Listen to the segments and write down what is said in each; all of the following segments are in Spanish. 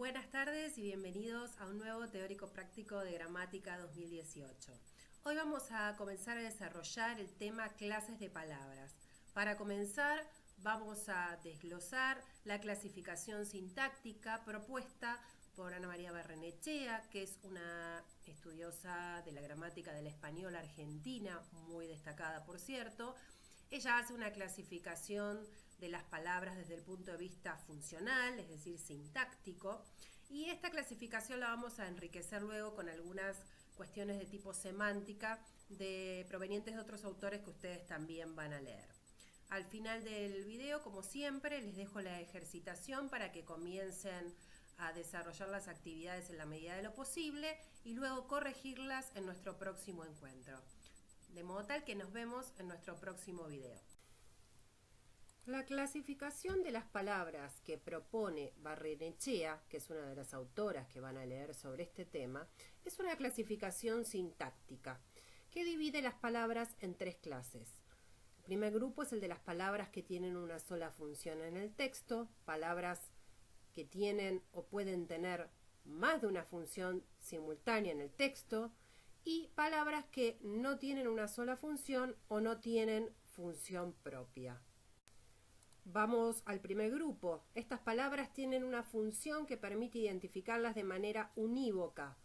Buenas tardes y bienvenidos a un nuevo teórico práctico de gramática 2018. Hoy vamos a comenzar a desarrollar el tema clases de palabras. Para comenzar vamos a desglosar la clasificación sintáctica propuesta por Ana María Barrenechea, que es una estudiosa de la gramática del español argentina, muy destacada por cierto. Ella hace una clasificación de las palabras desde el punto de vista funcional, es decir, sintáctico, y esta clasificación la vamos a enriquecer luego con algunas cuestiones de tipo semántica provenientes de otros autores que ustedes también van a leer. Al final del video, como siempre, les dejo la ejercitación para que comiencen a desarrollar las actividades en la medida de lo posible y luego corregirlas en nuestro próximo encuentro. De modo tal que nos vemos en nuestro próximo video. La clasificación de las palabras que propone Barrenechea, que es una de las autoras que van a leer sobre este tema, es una clasificación sintáctica que divide las palabras en tres clases. El primer grupo es el de las palabras que tienen una sola función en el texto, palabras que tienen o pueden tener más de una función simultánea en el texto, y palabras que no tienen una sola función o no tienen función propia. Vamos al primer grupo. Estas palabras tienen una función que permite identificarlas de manera unívoca,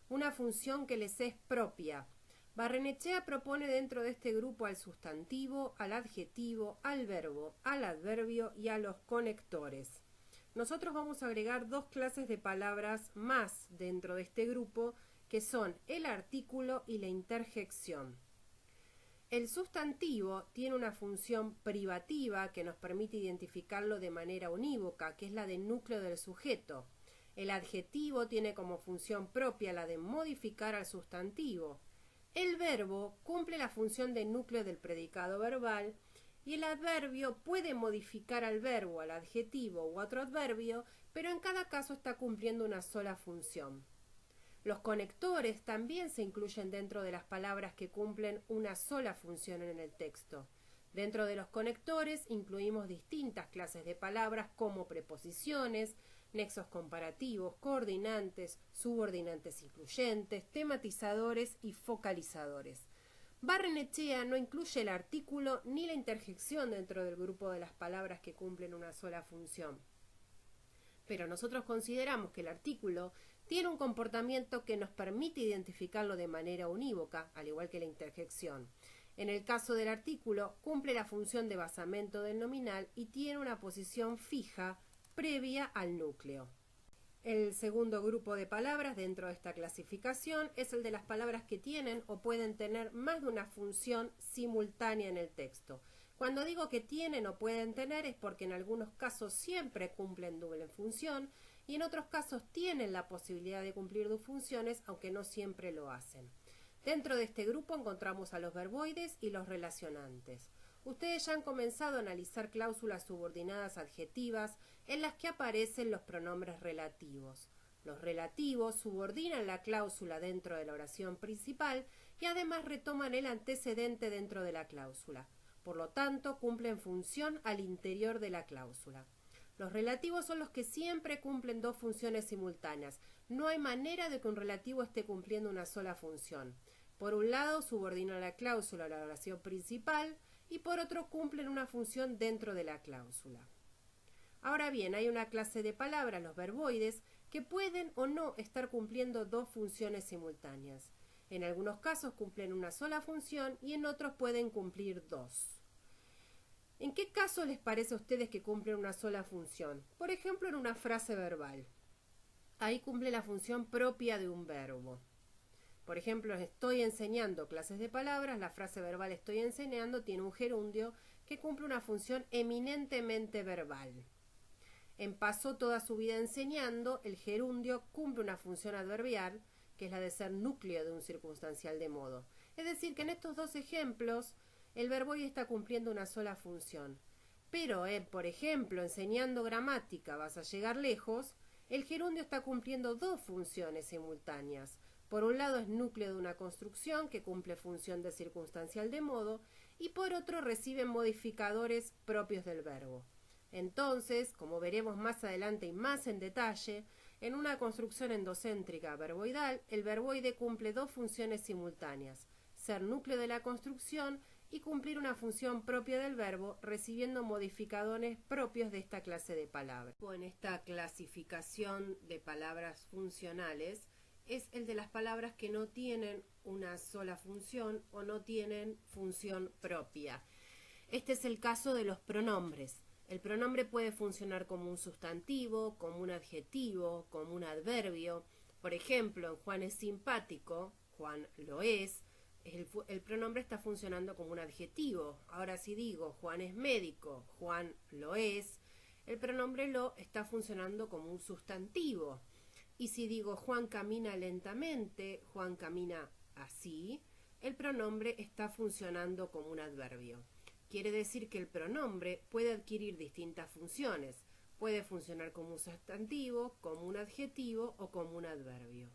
una función que les es propia. Barrenechea propone dentro de este grupo al sustantivo, al adjetivo, al verbo, al adverbio y a los conectores. Nosotros vamos a agregar dos clases de palabras más dentro de este grupo, que son el artículo y la interjección. El sustantivo tiene una función privativa que nos permite identificarlo de manera unívoca, que es la del núcleo del sujeto. El adjetivo tiene como función propia la de modificar al sustantivo. El verbo cumple la función de núcleo del predicado verbal y el adverbio puede modificar al verbo, al adjetivo u otro adverbio, pero en cada caso está cumpliendo una sola función. Los conectores también se incluyen dentro de las palabras que cumplen una sola función en el texto. Dentro de los conectores incluimos distintas clases de palabras como preposiciones, nexos comparativos, coordinantes, subordinantes incluyentes, tematizadores y focalizadores. Barrenechea no incluye el artículo ni la interjección dentro del grupo de las palabras que cumplen una sola función. Pero nosotros consideramos que el artículo tiene un comportamiento que nos permite identificarlo de manera unívoca, al igual que la interjección. En el caso del artículo, cumple la función de basamento del nominal y tiene una posición fija previa al núcleo. El segundo grupo de palabras dentro de esta clasificación es el de las palabras que tienen o pueden tener más de una función simultánea en el texto. Cuando digo que tienen o pueden tener es porque en algunos casos siempre cumplen doble función y en otros casos tienen la posibilidad de cumplir dos funciones, aunque no siempre lo hacen. Dentro de este grupo encontramos a los verboides y los relacionantes. Ustedes ya han comenzado a analizar cláusulas subordinadas adjetivas en las que aparecen los pronombres relativos. Los relativos subordinan la cláusula dentro de la oración principal y además retoman el antecedente dentro de la cláusula. Por lo tanto, cumplen función al interior de la cláusula. Los relativos son los que siempre cumplen dos funciones simultáneas. No hay manera de que un relativo esté cumpliendo una sola función. Por un lado, subordinan la cláusula a la oración principal y por otro cumplen una función dentro de la cláusula. Ahora bien, hay una clase de palabras, los verboides, que pueden o no estar cumpliendo dos funciones simultáneas. En algunos casos cumplen una sola función y en otros pueden cumplir dos. ¿En qué caso les parece a ustedes que cumplen una sola función? Por ejemplo, en una frase verbal. Ahí cumple la función propia de un verbo. Por ejemplo, estoy enseñando clases de palabras, la frase verbal estoy enseñando tiene un gerundio que cumple una función eminentemente verbal. En pasó toda su vida enseñando, el gerundio cumple una función adverbial, que es la de ser núcleo de un circunstancial de modo. Es decir, que en estos dos ejemplos el verboide está cumpliendo una sola función. Pero, por ejemplo, enseñando gramática vas a llegar lejos, el gerundio está cumpliendo dos funciones simultáneas. Por un lado es núcleo de una construcción que cumple función de circunstancial de modo y por otro recibe modificadores propios del verbo. Entonces, como veremos más adelante y más en detalle, En una construcción endocéntrica verboidal, el verboide cumple dos funciones simultáneas: ser núcleo de la construcción y cumplir una función propia del verbo, recibiendo modificadores propios de esta clase de palabras. En esta clasificación de palabras funcionales es el de las palabras que no tienen una sola función o no tienen función propia. Este es el caso de los pronombres. El pronombre puede funcionar como un sustantivo, como un adjetivo, como un adverbio. Por ejemplo, Juan es simpático, Juan lo es. El pronombre está funcionando como un adjetivo. Ahora si digo Juan es médico, Juan lo es, el pronombre lo está funcionando como un sustantivo. Y si digo Juan camina lentamente, Juan camina así, el pronombre está funcionando como un adverbio. Quiere decir que el pronombre puede adquirir distintas funciones. Puede funcionar como un sustantivo, como un adjetivo o como un adverbio.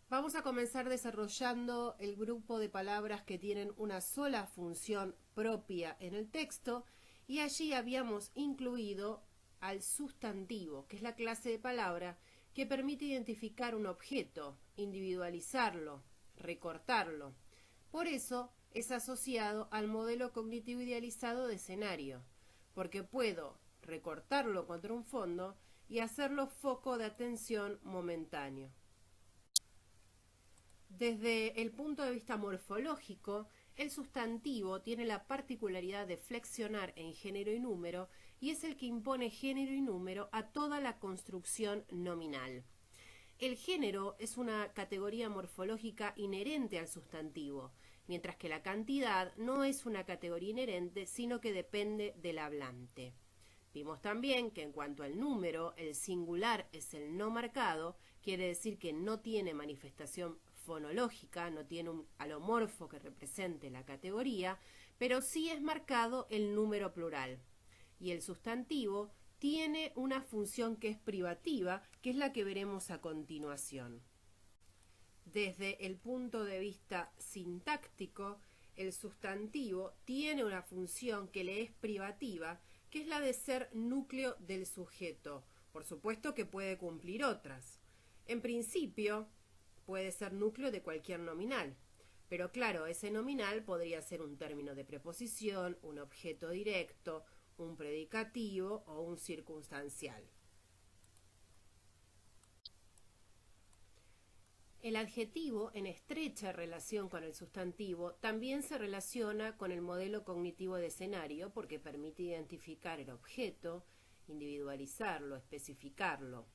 Vamos a comenzar desarrollando el grupo de palabras que tienen una sola función propia en el texto, y allí habíamos incluido al sustantivo, que es la clase de palabra que permite identificar un objeto, individualizarlo, recortarlo. Por eso es asociado al modelo cognitivo idealizado de escenario, porque puedo recortarlo contra un fondo y hacerlo foco de atención momentáneo. Desde el punto de vista morfológico, el sustantivo tiene la particularidad de flexionar en género y número y es el que impone género y número a toda la construcción nominal. El género es una categoría morfológica inherente al sustantivo, mientras que la cantidad no es una categoría inherente, sino que depende del hablante. Vimos también que en cuanto al número, el singular es el no marcado, quiere decir que no tiene manifestación fonológica, no tiene un alomorfo que represente la categoría, pero sí es marcado el número plural. Y el sustantivo tiene una función que es privativa, que es la que veremos a continuación. Desde el punto de vista sintáctico, el sustantivo tiene una función que le es privativa, que es la de ser núcleo del sujeto. Por supuesto que puede cumplir otras. En principio, puede ser núcleo de cualquier nominal. Pero claro, ese nominal podría ser un término de preposición, un objeto directo, un predicativo o un circunstancial. El adjetivo, en estrecha relación con el sustantivo, también se relaciona con el modelo cognitivo de escenario porque permite identificar el objeto, individualizarlo, especificarlo.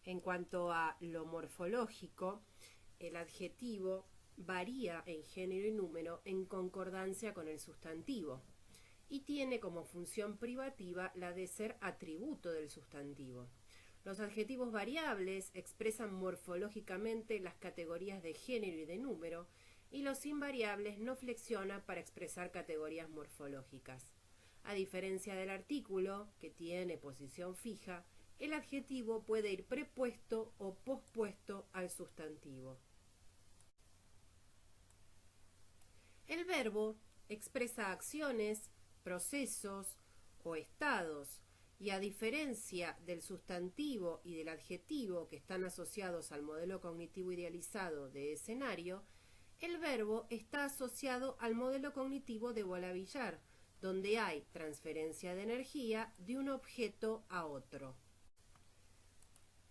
En cuanto a lo morfológico, el adjetivo varía en género y número en concordancia con el sustantivo y tiene como función privativa la de ser atributo del sustantivo. Los adjetivos variables expresan morfológicamente las categorías de género y de número, y los invariables no flexionan para expresar categorías morfológicas. A diferencia del artículo, que tiene posición fija, el adjetivo puede ir prepuesto o pospuesto al sustantivo. El verbo expresa acciones, procesos o estados, y a diferencia del sustantivo y del adjetivo que están asociados al modelo cognitivo idealizado de escenario, el verbo está asociado al modelo cognitivo de Bola-Villar, donde hay transferencia de energía de un objeto a otro.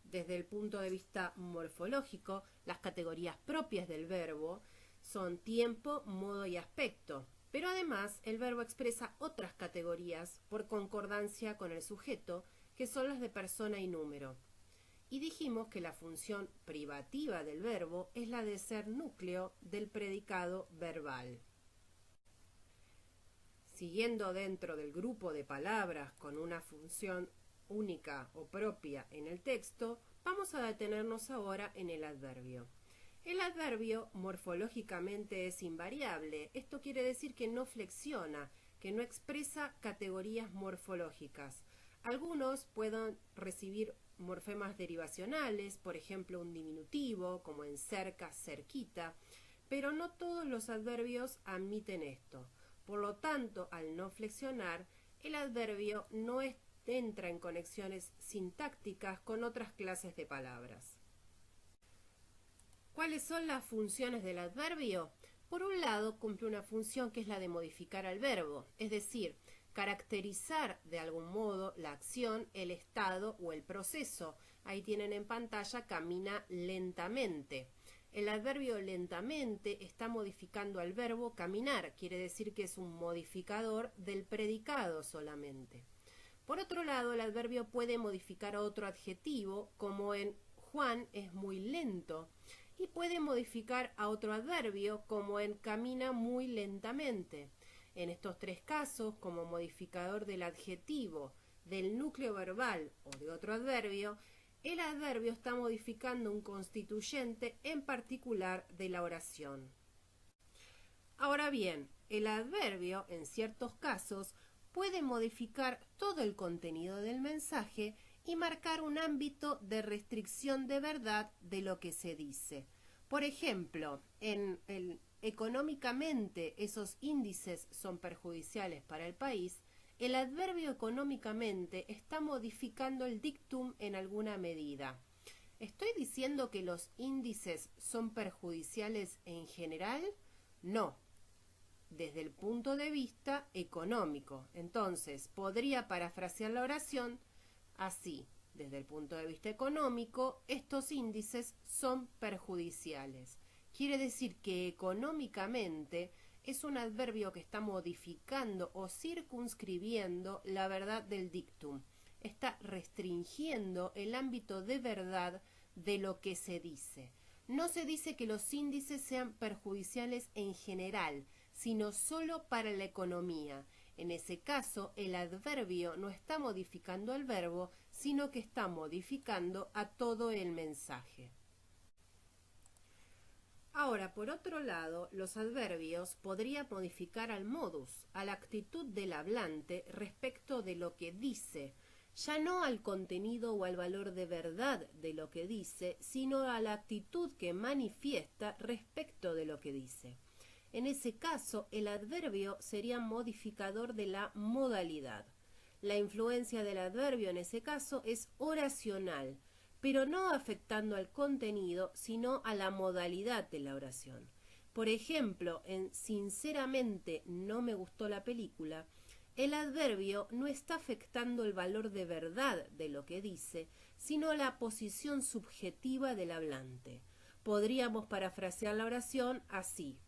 Desde el punto de vista morfológico, las categorías propias del verbo son tiempo, modo y aspecto. Pero además el verbo expresa otras categorías por concordancia con el sujeto, que son las de persona y número. Y dijimos que la función privativa del verbo es la de ser núcleo del predicado verbal. Siguiendo dentro del grupo de palabras con una función única o propia en el texto, vamos a detenernos ahora en el adverbio. El adverbio morfológicamente es invariable. Esto quiere decir que no flexiona, que no expresa categorías morfológicas. Algunos pueden recibir morfemas derivacionales, por ejemplo un diminutivo, como en cerca, cerquita, pero no todos los adverbios admiten esto. Por lo tanto, al no flexionar, el adverbio no entra en conexiones sintácticas con otras clases de palabras. ¿Cuáles son las funciones del adverbio? Por un lado, cumple una función que es la de modificar al verbo, es decir, caracterizar de algún modo la acción, el estado o el proceso. Ahí tienen en pantalla camina lentamente. El adverbio lentamente está modificando al verbo caminar, quiere decir que es un modificador del predicado solamente. Por otro lado, el adverbio puede modificar a otro adjetivo, como en Juan es muy lento, y puede modificar a otro adverbio, como en camina muy lentamente. En estos tres casos, como modificador del adjetivo, del núcleo verbal o de otro adverbio, el adverbio está modificando un constituyente en particular de la oración. Ahora bien, el adverbio, en ciertos casos, puede modificar todo el contenido del mensaje y marcar un ámbito de restricción de verdad de lo que se dice. Por ejemplo, económicamente esos índices son perjudiciales para el país, el adverbio económicamente está modificando el dictum en alguna medida. ¿Estoy diciendo que los índices son perjudiciales en general? No, desde el punto de vista económico. Entonces, podría parafrasear la oración así. Desde el punto de vista económico, estos índices son perjudiciales. Quiere decir que económicamente es un adverbio que está modificando o circunscribiendo la verdad del dictum. Está restringiendo el ámbito de verdad de lo que se dice. No se dice que los índices sean perjudiciales en general, sino solo para la economía. En ese caso, el adverbio no está modificando al verbo, sino que está modificando a todo el mensaje. Ahora, por otro lado, los adverbios podrían modificar al modus, a la actitud del hablante respecto de lo que dice, ya no al contenido o al valor de verdad de lo que dice, sino a la actitud que manifiesta respecto de lo que dice. En ese caso, el adverbio sería modificador de la modalidad. La influencia del adverbio en ese caso es oracional, pero no afectando al contenido, sino a la modalidad de la oración. Por ejemplo, en sinceramente no me gustó la película, el adverbio no está afectando el valor de verdad de lo que dice, sino la posición subjetiva del hablante. Podríamos parafrasear la oración así: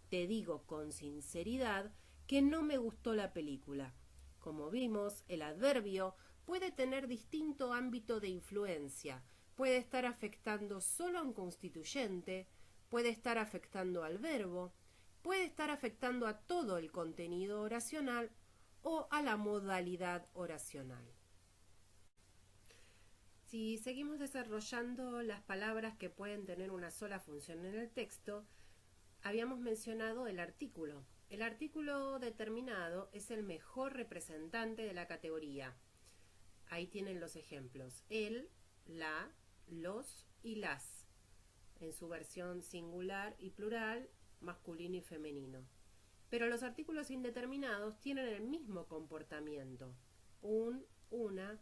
te digo con sinceridad que no me gustó la película. Como vimos, el adverbio puede tener distinto ámbito de influencia. Puede estar afectando solo a un constituyente, puede estar afectando al verbo, puede estar afectando a todo el contenido oracional o a la modalidad oracional. Si seguimos desarrollando las palabras que pueden tener una sola función en el texto, habíamos mencionado el artículo. El artículo determinado es el mejor representante de la categoría. Ahí tienen los ejemplos: el, la, los y las, en su versión singular y plural, masculino y femenino. Pero los artículos indeterminados tienen el mismo comportamiento: un, una,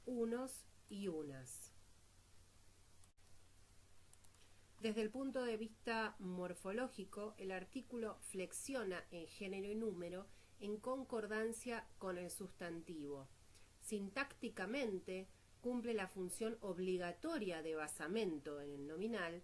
unos y unas. Desde el punto de vista morfológico, el artículo flexiona en género y número en concordancia con el sustantivo. Sintácticamente, cumple la función obligatoria de basamento en el nominal,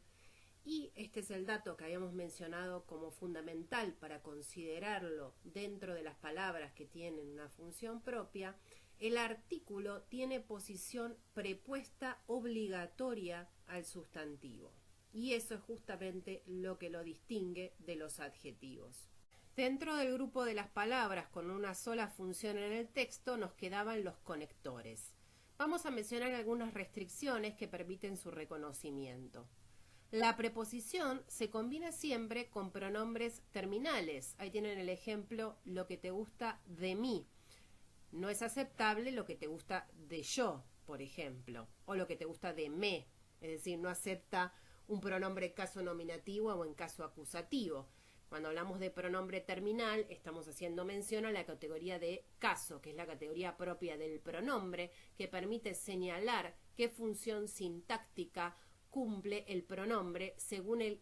y este es el dato que habíamos mencionado como fundamental para considerarlo dentro de las palabras que tienen una función propia. El artículo tiene posición prepuesta obligatoria al sustantivo. Y eso es justamente lo que lo distingue de los adjetivos. Dentro del grupo de las palabras con una sola función en el texto nos quedaban los conectores. Vamos a mencionar algunas restricciones que permiten su reconocimiento. La preposición se combina siempre con pronombres terminales. Ahí tienen el ejemplo: lo que te gusta de mí. No es aceptable lo que te gusta de yo, por ejemplo, o lo que te gusta de me. Es decir, no acepta un pronombre en caso nominativo o en caso acusativo. Cuando hablamos de pronombre terminal, estamos haciendo mención a la categoría de caso, que es la categoría propia del pronombre, que permite señalar qué función sintáctica cumple el pronombre según el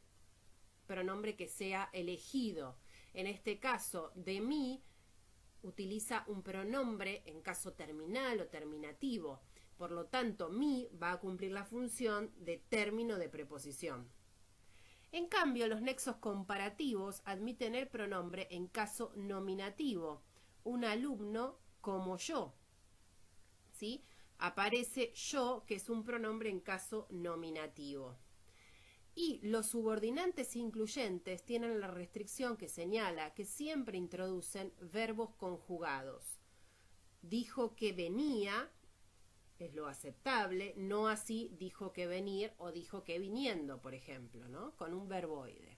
pronombre que sea elegido. En este caso, de mí utiliza un pronombre en caso terminal o terminativo. Por lo tanto, mi va a cumplir la función de término de preposición. En cambio, los nexos comparativos admiten el pronombre en caso nominativo. Un alumno como yo. ¿Sí? Aparece yo, que es un pronombre en caso nominativo. Y los subordinantes incluyentes tienen la restricción que señala que siempre introducen verbos conjugados. Dijo que venía, es lo aceptable, no así dijo que venir o dijo que viniendo, por ejemplo, ¿no? Con un verboide.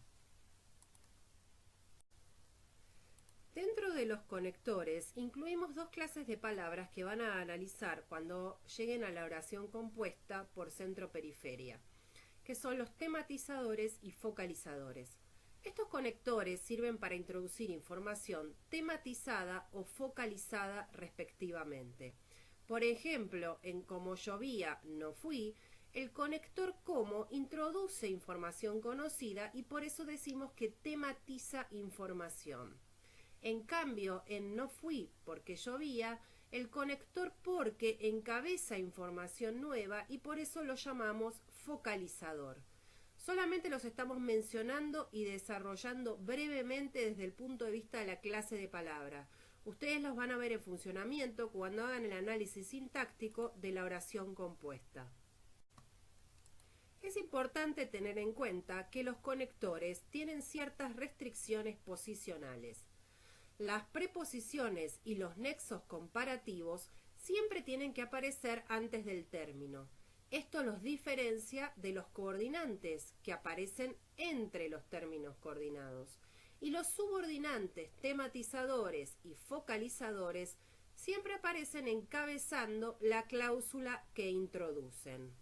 Dentro de los conectores incluimos dos clases de palabras que van a analizar cuando lleguen a la oración compuesta por centro-periferia, que son los tematizadores y focalizadores. Estos conectores sirven para introducir información tematizada o focalizada respectivamente. Por ejemplo, en como llovía, no fui, el conector como introduce información conocida y por eso decimos que tematiza información. En cambio, en no fui porque llovía, el conector porque encabeza información nueva y por eso lo llamamos focalizador. Solamente los estamos mencionando y desarrollando brevemente desde el punto de vista de la clase de palabra. Ustedes los van a ver en funcionamiento cuando hagan el análisis sintáctico de la oración compuesta. Es importante tener en cuenta que los conectores tienen ciertas restricciones posicionales. Las preposiciones y los nexos comparativos siempre tienen que aparecer antes del término. Esto los diferencia de los coordinantes, que aparecen entre los términos coordinados. Y los subordinantes, tematizadores y focalizadores siempre aparecen encabezando la cláusula que introducen.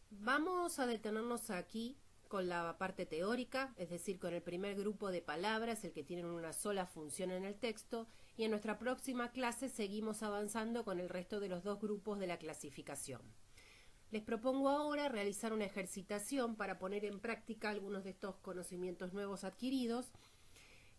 Vamos a detenernos aquí con la parte teórica, es decir, con el primer grupo de palabras, el que tienen una sola función en el texto, y en nuestra próxima clase seguimos avanzando con el resto de los dos grupos de la clasificación. Les propongo ahora realizar una ejercitación para poner en práctica algunos de estos conocimientos nuevos adquiridos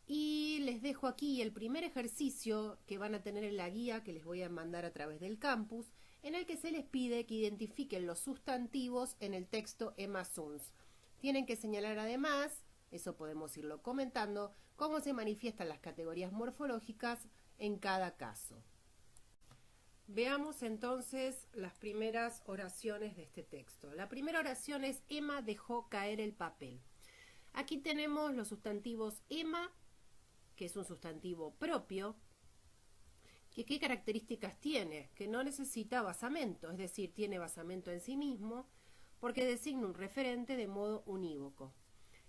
y les dejo aquí el primer ejercicio que van a tener en la guía que les voy a mandar a través del campus, en el que se les pide que identifiquen los sustantivos en el texto Emma Suns. Tienen que señalar además, eso podemos irlo comentando, cómo se manifiestan las categorías morfológicas en cada caso. Veamos entonces las primeras oraciones de este texto. La primera oración es Emma dejó caer el papel. Aquí tenemos los sustantivos Emma, que es un sustantivo propio. ¿Qué características tiene? Que no necesita basamento, es decir, tiene basamento en sí mismo, porque designa un referente de modo unívoco.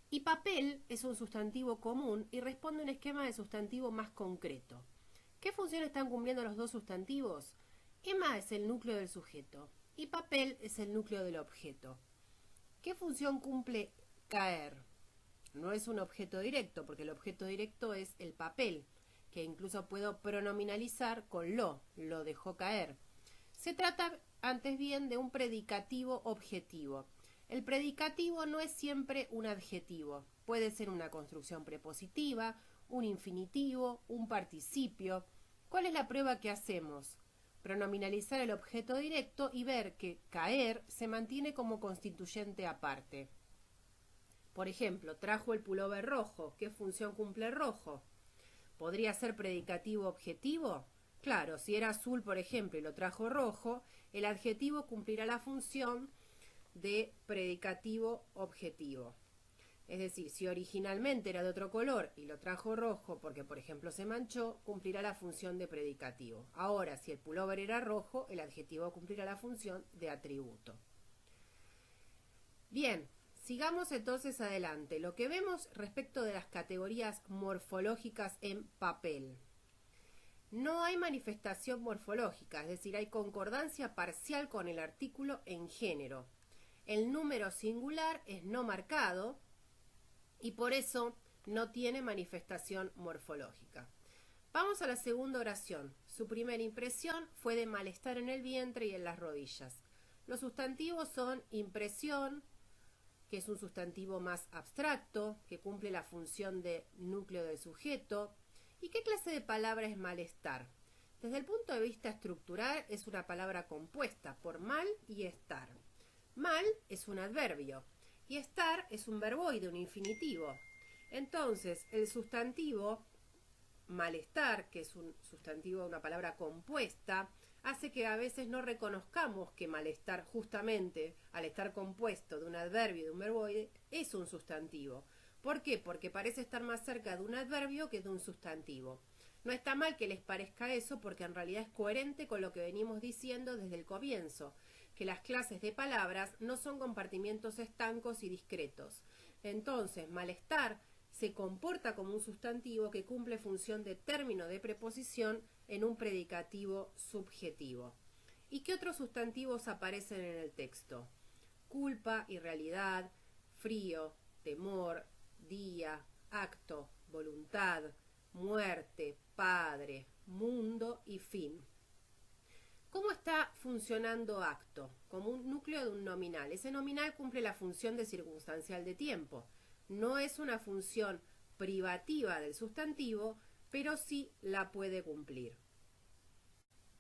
Y papel es un sustantivo común y responde a un esquema de sustantivo más concreto. ¿Qué función están cumpliendo los dos sustantivos? Emma es el núcleo del sujeto y papel es el núcleo del objeto. ¿Qué función cumple caer? No es un objeto directo, porque el objeto directo es el papel, que incluso puedo pronominalizar con lo dejó caer. Se trata antes bien de un predicativo objetivo. El predicativo no es siempre un adjetivo, puede ser una construcción prepositiva, un infinitivo, un participio. ¿Cuál es la prueba que hacemos? Pronominalizar el objeto directo y ver que caer se mantiene como constituyente aparte. Por ejemplo, trajo el pullover rojo. ¿Qué función cumple rojo? ¿Podría ser predicativo objetivo? Claro, si era azul, por ejemplo, y lo trajo rojo, el adjetivo cumplirá la función de predicativo objetivo. Es decir, si originalmente era de otro color y lo trajo rojo porque, por ejemplo, se manchó, cumplirá la función de predicativo. Ahora, si el pullover era rojo, el adjetivo cumplirá la función de atributo. Bien, sigamos entonces adelante. Lo que vemos respecto de las categorías morfológicas en papel. No hay manifestación morfológica, es decir, hay concordancia parcial con el artículo en género. El número singular es no marcado, y por eso no tiene manifestación morfológica. Vamos a la segunda oración. Su primera impresión fue de malestar en el vientre y en las rodillas. Los sustantivos son impresión, que es un sustantivo más abstracto, que cumple la función de núcleo del sujeto. ¿Y qué clase de palabra es malestar? Desde el punto de vista estructural es una palabra compuesta por mal y estar. Mal es un adverbio y estar es un verboide, un infinitivo. Entonces, el sustantivo malestar, que es un sustantivo, una palabra compuesta, hace que a veces no reconozcamos que malestar, justamente al estar compuesto de un adverbio y de un verboide, es un sustantivo. ¿Por qué? Porque parece estar más cerca de un adverbio que de un sustantivo. No está mal que les parezca eso porque en realidad es coherente con lo que venimos diciendo desde el comienzo, que las clases de palabras no son compartimientos estancos y discretos. Entonces, malestar se comporta como un sustantivo que cumple función de término de preposición en un predicativo subjetivo. ¿Y qué otros sustantivos aparecen en el texto? Culpa, irrealidad, frío, temor, día, acto, voluntad, muerte, padre, mundo y fin. ¿Cómo está funcionando acto? Como un núcleo de un nominal. Ese nominal cumple la función de circunstancial de tiempo. No es una función privativa del sustantivo, pero sí la puede cumplir.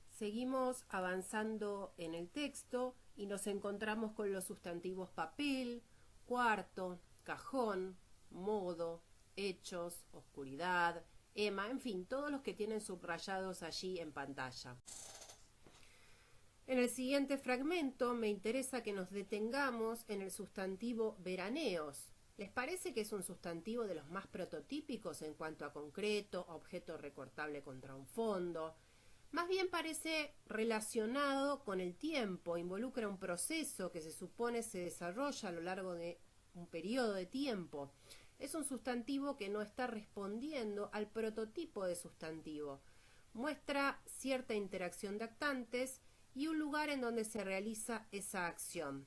Seguimos avanzando en el texto y nos encontramos con los sustantivos papel, cuarto, cajón, modo, hechos, oscuridad, Emma, en fin, todos los que tienen subrayados allí en pantalla. En el siguiente fragmento me interesa que nos detengamos en el sustantivo veraneos. ¿Les parece que es un sustantivo de los más prototípicos en cuanto a concreto, objeto recortable contra un fondo? Más bien parece relacionado con el tiempo, involucra un proceso que se supone se desarrolla a lo largo de un periodo de tiempo. Es un sustantivo que no está respondiendo al prototipo de sustantivo. Muestra cierta interacción de actantes y un lugar en donde se realiza esa acción.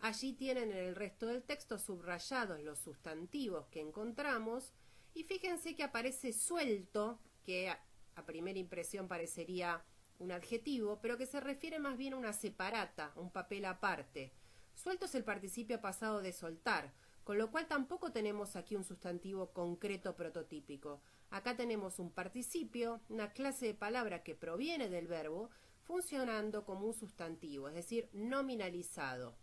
Allí tienen en el resto del texto subrayados los sustantivos que encontramos y fíjense que aparece suelto, que a primera impresión parecería un adjetivo, pero que se refiere más bien a una separata, un papel aparte. Suelto es el participio pasado de soltar, con lo cual tampoco tenemos aquí un sustantivo concreto prototípico. Acá tenemos un participio, una clase de palabra que proviene del verbo, funcionando como un sustantivo, es decir, nominalizado.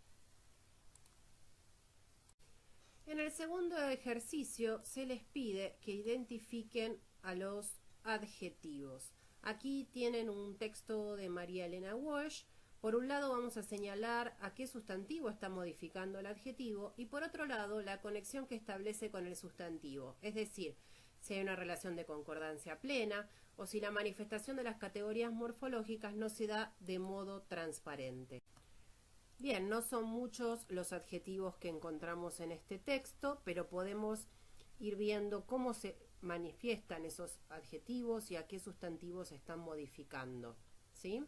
En el segundo ejercicio se les pide que identifiquen a los adjetivos. Aquí tienen un texto de María Elena Walsh. Por un lado vamos a señalar a qué sustantivo está modificando el adjetivo y por otro lado la conexión que establece con el sustantivo, es decir, si hay una relación de concordancia plena o si la manifestación de las categorías morfológicas no se da de modo transparente. Bien, no son muchos los adjetivos que encontramos en este texto, pero podemos ir viendo cómo se manifiestan esos adjetivos y a qué sustantivos se están modificando, ¿sí?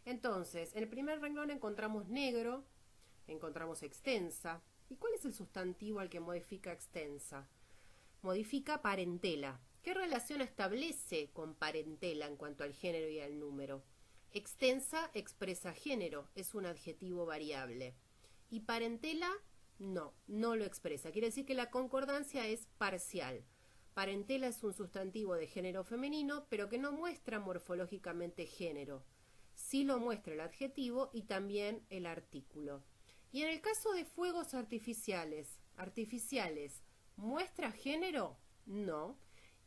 Entonces, en el primer renglón encontramos negro, encontramos extensa. ¿Y cuál es el sustantivo al que modifica extensa? Modifica parentela. ¿Qué relación establece con parentela en cuanto al género y al número? Extensa expresa género, es un adjetivo variable. Y parentela, no lo expresa. Quiere decir que la concordancia es parcial. Parentela es un sustantivo de género femenino, pero que no muestra morfológicamente género. Sí lo muestra el adjetivo y también el artículo. Y en el caso de fuegos artificiales, ¿muestra género? No.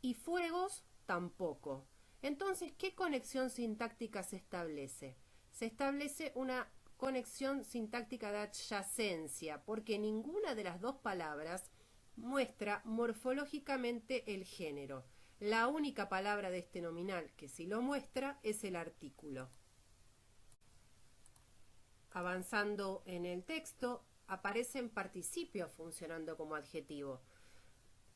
Y fuegos tampoco. Entonces, ¿qué conexión sintáctica se establece? Se establece una conexión sintáctica de adyacencia, porque ninguna de las dos palabras muestra morfológicamente el género. La única palabra de este nominal que sí lo muestra es el artículo. Avanzando en el texto, aparecen participios funcionando como adjetivo.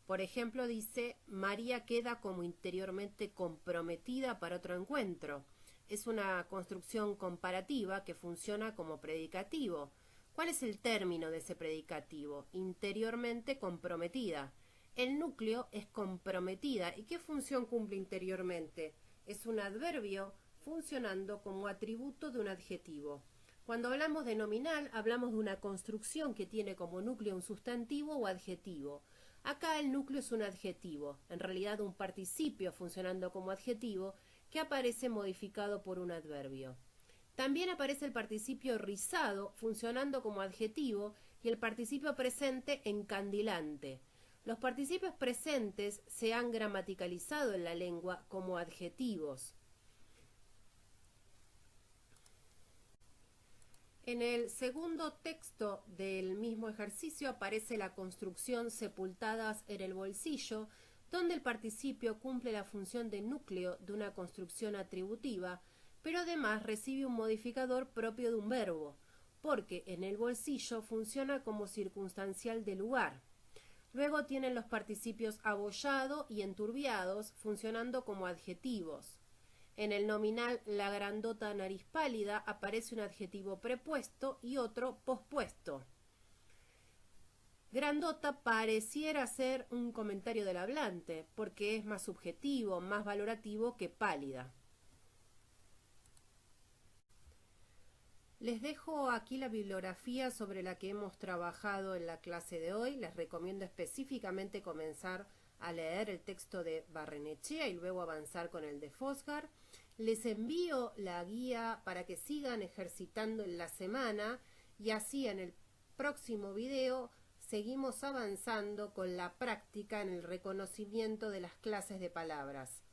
Por ejemplo, dice, María queda como interiormente comprometida para otro encuentro. Es una construcción comparativa que funciona como predicativo. ¿Cuál es el término de ese predicativo? Interiormente comprometida. el núcleo es comprometida. ¿Y qué función cumple interiormente? Es un adverbio funcionando como atributo de un adjetivo. Cuando hablamos de nominal, hablamos de una construcción que tiene como núcleo un sustantivo o adjetivo. Acá el núcleo es un adjetivo, en realidad un participio funcionando como adjetivo que aparece modificado por un adverbio. También aparece el participio rizado funcionando como adjetivo y el participio presente encandilante. Los participios presentes se han gramaticalizado en la lengua como adjetivos. En el segundo texto del mismo ejercicio aparece la construcción sepultadas en el bolsillo, donde el participio cumple la función de núcleo de una construcción atributiva, pero además recibe un modificador propio de un verbo, porque en el bolsillo funciona como circunstancial de lugar. Luego tienen los participios abollado y enturbiados funcionando como adjetivos. En el nominal la grandota nariz pálida aparece un adjetivo prepuesto y otro pospuesto. Grandota pareciera ser un comentario del hablante, porque es más subjetivo, más valorativo que pálida. Les dejo aquí la bibliografía sobre la que hemos trabajado en la clase de hoy. Les recomiendo específicamente comenzar a leer el texto de Barrenechea y luego avanzar con el de Fosgar. Les envío la guía para que sigan ejercitando en la semana y así en el próximo video seguimos avanzando con la práctica en el reconocimiento de las clases de palabras.